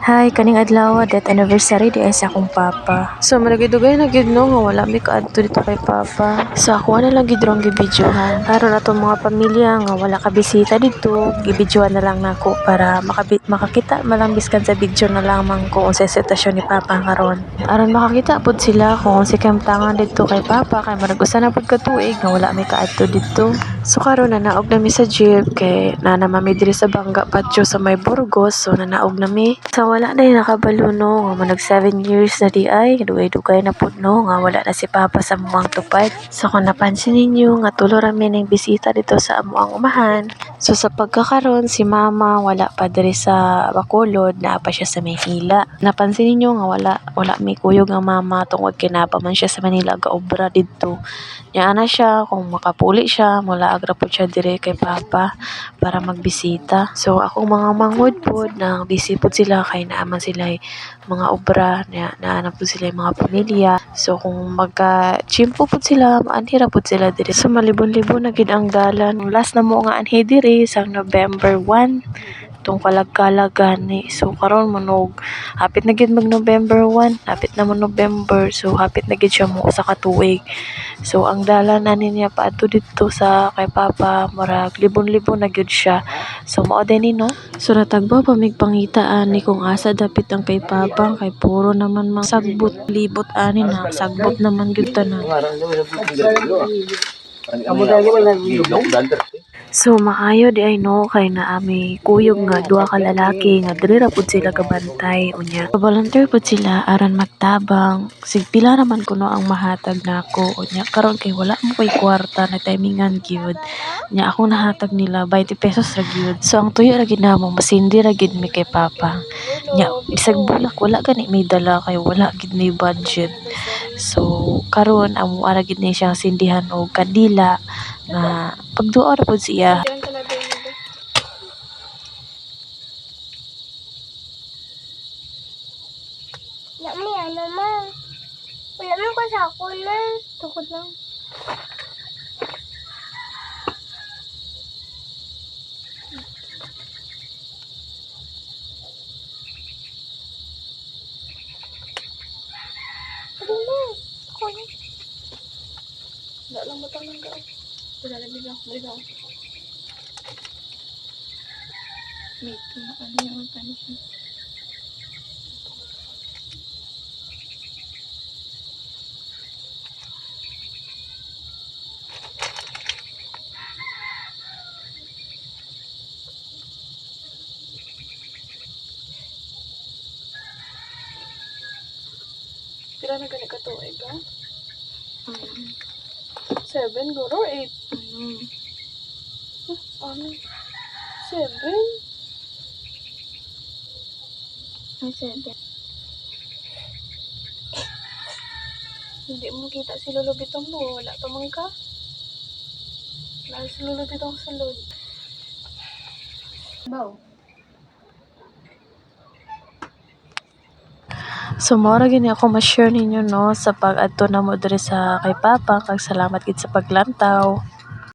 Hi, kaning adlaw death anniversary di ay sa akong papa. So malagidugay na gyud no nga wala mi kaadto dito kay papa. So ako na lang gid rong gibidyohan. Aron atong mga pamilya nga wala ka bisita dito, gibidyohan na lang nako para makakita malang biskan sa video na lamang kung unsay sitwasyon ni papa karon. Aron makakita pud sila kung unsay kamtangan dito kay papa kay marag usa na pud ka tuig nga wala mi kaadto dito. So karon nanaog na mi sa jeep kay nana mami diri sa Bangga Patio sa may Burgos. So nanaog na mi. So wala na yung nakabalo no, nga manag 7 years na di ay, dugay-dugay na po no, nga wala na si Papa sa muang tupad. So kung napansin ninyo, nga tulo rami ng bisita dito sa amuang umahan. So sa pagkakaroon, si Mama wala pa diri sa Bacolod, naa pa siya sa Maynila. Napansin ninyo nga wala may kuyog nga Mama tungod kinapa man siya sa Manila ga obra dito. Nya na siya kung makapuli siya, mula agra po siya dire kay Papa para magbisita. So akong mga manghod pod na busy pod sila kay naaman sila mga obra na naanap po sila mga pamilya. So kung magka-chimpo po sila, maanhira po sila dire. So malibon-libon na gid ang dalan. Last na mo nga anhi dire sa November 1 tong kalag-kalagan ni. So karon manog hapit na gid mag November 1, hapit na mo November. So hapit na gid siya mo usa ka tuig. So ang dalan na niya paadto dito sa kay Papa murag libon-libon na gyud siya. So mao din ni no. So natagbaw pa mig pangitaan ni kung asa dapit ang kay Papa kay puro naman mga sagbot libot ani na sagbot naman gyud tanan. So maayo di ay no kay naami kuyog nga duha ka lalaki nga diri ra pud sila kabantay unya. Volunteer pud sila aron magtabang sig pila naman kuno ang mahatag nako unya karon kay wala mo koy kwarta na timingan gyud. Nya ako nahatag nila 20 pesos ra gyud. So ang tuyo ra gid namo masindi ra gid mi kay Papa. Nya bisag bulak wala gani may dala kay wala gid may budget. So karon amo ara gid ni siyang sindihan og kandila nga pagduo ra pud siya. Lami ano ma. Wala man ko sa ako na. Tukod lang. Sabi na. Ako na. Wala lang matang lang ka. Wala lang bilang. Bilang. May ito na ano yung panisyon. Kira na gani ka tuig ha? 7 guro 8. Ano? 7? Ay 7. Hindi mo kita si Lolo Bitong mo. Wala pa man ka. Wala si Lolo Bitong sa load. Baw. So mao ra gini ako ma-share ninyo no sa pag-adto namo diri sa kay Papa kag salamat gid sa paglantaw.